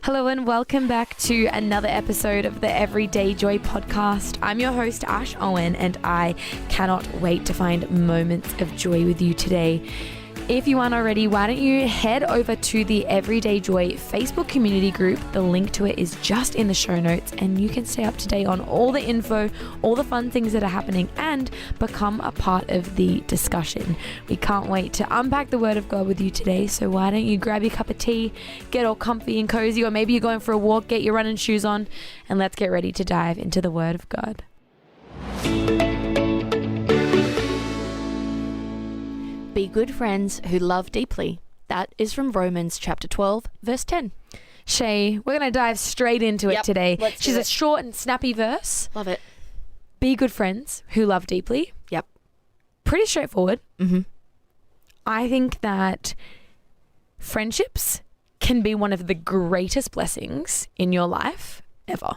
Hello and welcome back to another episode of the Everyday Joy podcast. I'm your host, Ash Owen, and I cannot wait to find moments of joy with you today. If you aren't already, why don't you head over to the Everyday Joy Facebook community group. The link to it is just in the show notes, and you can stay up to date on all the info, all the fun things that are happening, and become a part of the discussion. We can't wait to unpack the Word of God with you today, so why don't you grab your cup of tea, get all comfy and cozy, or maybe you're going for a walk, get your running shoes on, and let's get ready to dive into the Word of God. Be good friends who love deeply. That is from Romans chapter 12, verse 10. Shay, we're going to dive straight into it today. She's a short and snappy verse. Love it. Be good friends who love deeply. Yep. Pretty straightforward. Mm-hmm. I think that friendships can be one of the greatest blessings in your life ever.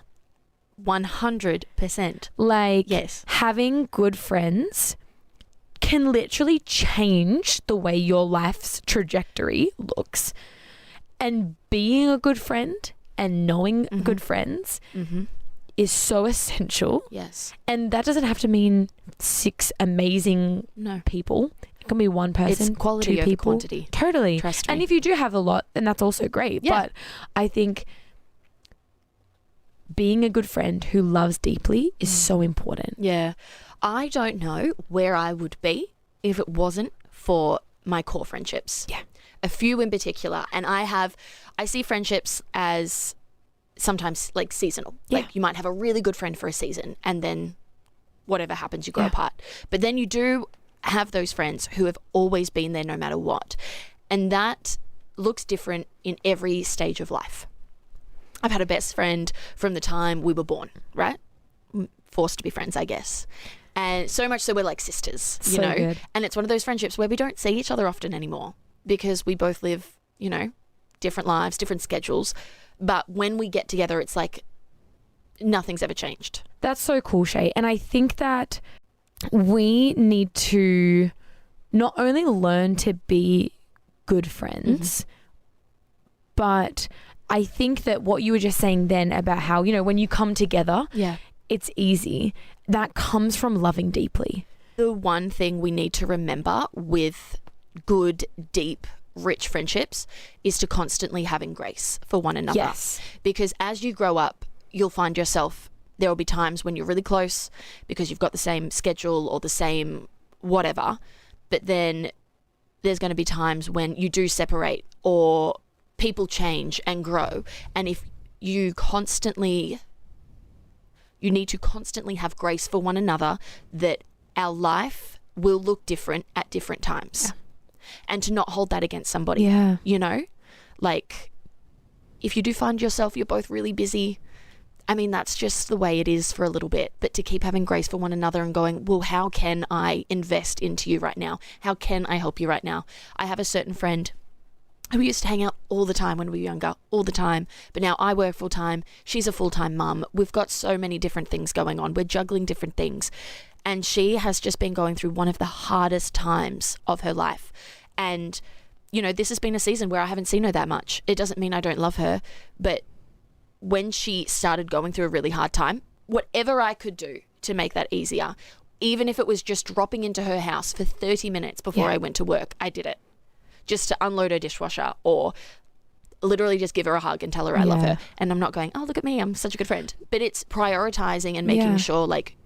100%. Like, yes, having good friends can literally change the way your life's trajectory looks. And being a good friend and knowing good friends is so essential. Yes. And that doesn't have to mean 6 amazing people. It can be one person, it's quality 2 over people. quantity. Totally. Trust me. And if you do have a lot, then that's also great. Yeah. But I think being a good friend who loves deeply is so important. Yeah. I don't know where I would be if it wasn't for my core friendships. Yeah. A few in particular. And I see friendships as sometimes like seasonal. Yeah. Like you might have a really good friend for a season and then whatever happens, you grow apart. But then you do have those friends who have always been there no matter what. And that looks different in every stage of life. I've had a best friend from the time we were born, right? Forced to be friends, I guess. And so much so we're like sisters, you know? Good. And it's one of those friendships where we don't see each other often anymore because we both live, you know, different lives, different schedules. But when we get together, it's like nothing's ever changed. That's so cool, Shay. And I think that we need to not only learn to be good friends, but I think that what you were just saying then about how, you know, when you come together, it's easy. That comes from loving deeply. The one thing we need to remember with good, deep, rich friendships is to constantly having grace for one another. Yes. Because as you grow up, you'll find yourself, there will be times when you're really close because you've got the same schedule or the same whatever, but then there's going to be times when you do separate or people change and grow. And if you need to constantly have grace for one another, that our life will look different at different times. And to not hold that against somebody. You know, like if you do find yourself, you're both really busy, I mean, that's just the way it is for a little bit. But to keep having grace for one another and going, well, how can I invest into you right now? How can I help you right now? I have a certain friend who we used to hang out all the time when we were younger, all the time. But now I work full time. She's a full-time mum. We've got so many different things going on. We're juggling different things. And she has just been going through one of the hardest times of her life. And, you know, this has been a season where I haven't seen her that much. It doesn't mean I don't love her. But when she started going through a really hard time, whatever I could do to make that easier, even if it was just dropping into her house for 30 minutes before I went to work, I did it. Just to unload her dishwasher or literally just give her a hug and tell her I love her. And I'm not going, oh, look at me, I'm such a good friend. But it's prioritizing and making sure, like,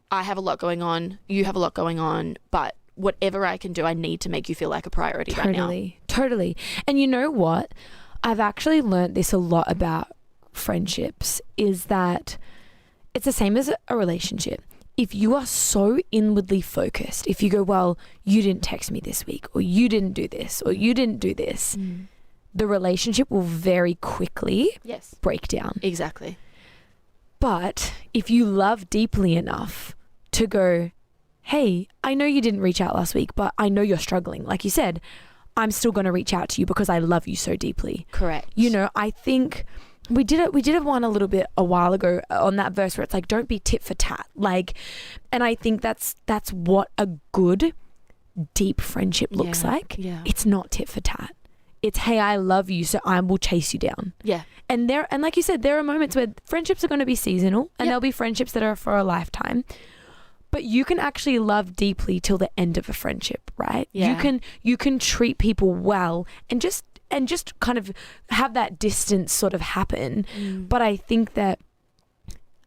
I have a lot going on, you have a lot going on, but whatever I can do, I need to make you feel like a priority right now. Totally. And you know what? I've actually learned this a lot about friendships, is that it's the same as a relationship. If you are so inwardly focused, if you go, well, you didn't text me this week, or you didn't do this, or you didn't do this, the relationship will very quickly break down. Exactly. But if you love deeply enough to go, hey, I know you didn't reach out last week, but I know you're struggling. Like you said, I'm still going to reach out to you because I love you so deeply. Correct. You know, I think we did one a little bit a while ago on that verse where it's like, don't be tit for tat. Like, and I think that's what a good, deep friendship looks like. Yeah. It's not tit for tat. It's, hey, I love you, so I will chase you down. Yeah. And like you said, there are moments where friendships are going to be seasonal, and Yep. there'll be friendships that are for a lifetime. But you can actually love deeply till the end of a friendship, right? Yeah. You can treat people well and just kind of have that distance sort of happen. But I think that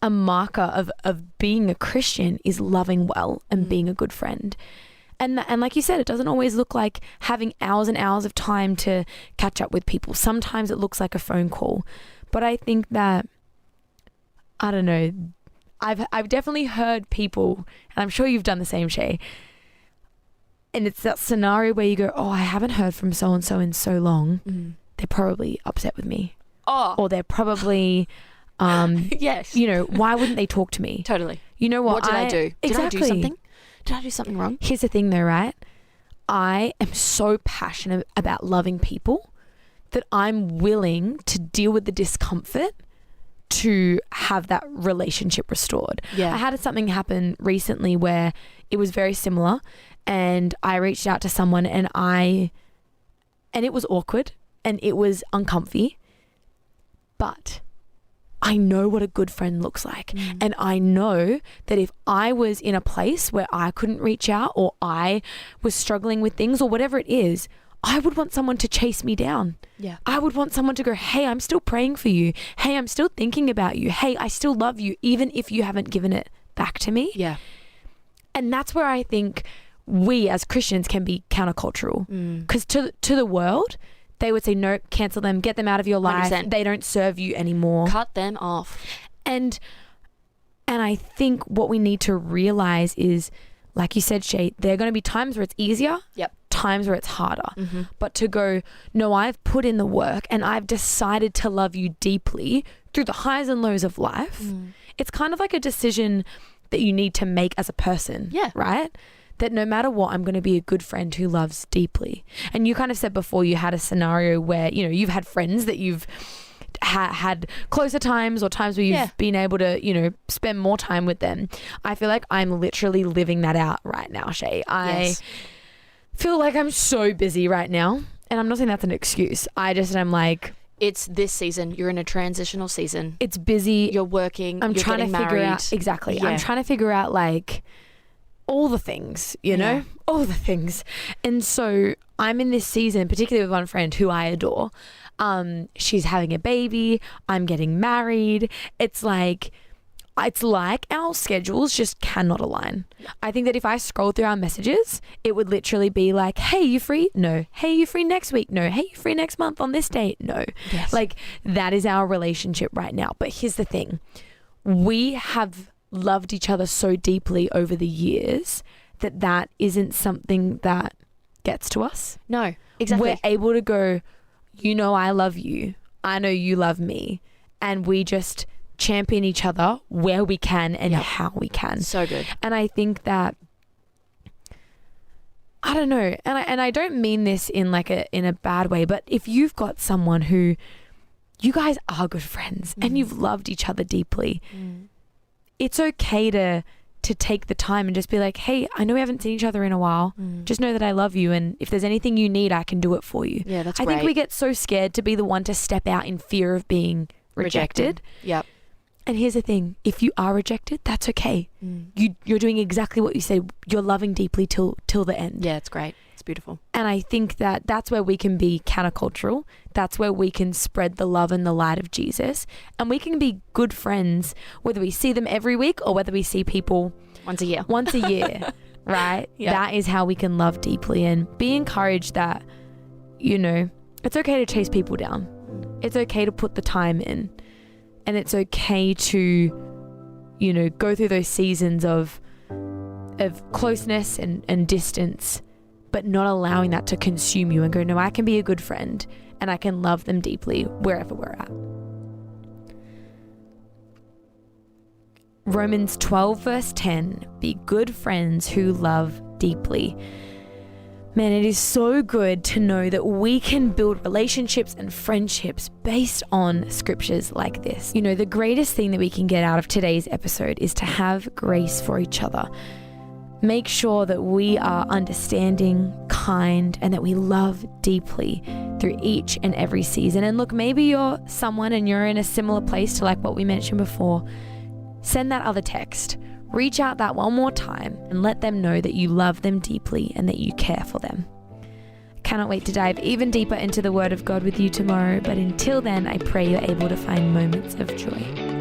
a marker of being a Christian is loving well and being a good friend. And like you said, it doesn't always look like having hours and hours of time to catch up with people. Sometimes it looks like a phone call. But I think that, I don't know, I've definitely heard people, and I'm sure you've done the same, Shay, and it's that scenario where you go, oh, I haven't heard from so-and-so in so long. They're probably upset with me. Oh. Or they're probably, yes. you know, why wouldn't they talk to me? Totally. You know what? What did I do? Exactly. Did I do something? Did I do something wrong? Here's the thing though, right? I am so passionate about loving people that I'm willing to deal with the discomfort to have that relationship restored. Yeah. I had something happen recently where it was very similar, and I reached out to someone and it was awkward and it was uncomfy, but I know what a good friend looks like. And I know that if I was in a place where I couldn't reach out, or I was struggling with things, or whatever it is, I would want someone to chase me down. Yeah. I would want someone to go, hey, I'm still praying for you. Hey, I'm still thinking about you. Hey, I still love you, even if you haven't given it back to me. Yeah. And that's where I think we as Christians can be countercultural. Because to the world, they would say, no, cancel them, get them out of your life. 100%. They don't serve you anymore. Cut them off. And I think what we need to realize is, like you said, Shay, there are going to be times where it's easier. Yep. Times where it's harder. But to go, no, I've put in the work and I've decided to love you deeply through the highs and lows of life. It's kind of like a decision that you need to make as a person. Yeah. Right? That no matter what, I'm going to be a good friend who loves deeply. And you kind of said before, you had a scenario where, you know, you've had friends that you've had closer times, or times where you've been able to, you know, spend more time with them. I feel like I'm literally living that out right now, Shay. I feel like I'm so busy right now, and I'm not saying that's an excuse. I'm like, It's this season. You're in a transitional season. It's busy. You're working. I'm you're trying to getting figure married. out exactly. Yeah. I'm trying to figure out like all the things, you know, all the things. And so I'm in this season, particularly with one friend who I adore. She's having a baby. I'm getting married. It's like our schedules just cannot align. I think that if I scroll through our messages, it would literally be like, hey, you free? No. Hey, you free next week? No. Hey, you free next month on this date? No. Yes. Like, that is our relationship right now. But here's the thing. We have loved each other so deeply over the years that isn't something that gets to us. No, exactly. We're able to go, you know, I love you. I know you love me. And we just champion each other where we can and how we can. So good. And I think that, I don't know, and I don't mean this in a bad way, but if you've got someone who you guys are good friends and you've loved each other deeply, it's okay to take the time and just be like, hey, I know we haven't seen each other in a while. Just know that I love you, and if there's anything you need, I can do it for you. Yeah, that's I great. think we get so scared to be the one to step out in fear of being rejected. Yep. And here's the thing, if you are rejected, that's okay. You're doing exactly what you said. You're loving deeply till the end. Yeah, it's great. It's beautiful. And I think that that's where we can be countercultural. That's where we can spread the love and the light of Jesus. And we can be good friends, whether we see them every week or whether we see people Once a year. Right? Yeah. That is how we can love deeply, and be encouraged that, you know, it's okay to chase people down. It's okay to put the time in. And it's okay to, you know, go through those seasons of closeness and distance, but not allowing that to consume you and go, no, I can be a good friend and I can love them deeply wherever we're at. Romans 12 verse 10, be good friends who love deeply. Man, it is so good to know that we can build relationships and friendships based on scriptures like this. You know, the greatest thing that we can get out of today's episode is to have grace for each other. Make sure that we are understanding, kind, and that we love deeply. through each and every season. And look, maybe you're someone and you're in a similar place to like what we mentioned before. Send that other text. Reach out that one more time and let them know that you love them deeply and that you care for them. Cannot wait to dive even deeper into the Word of God with you tomorrow, but until then, I pray you're able to find moments of joy.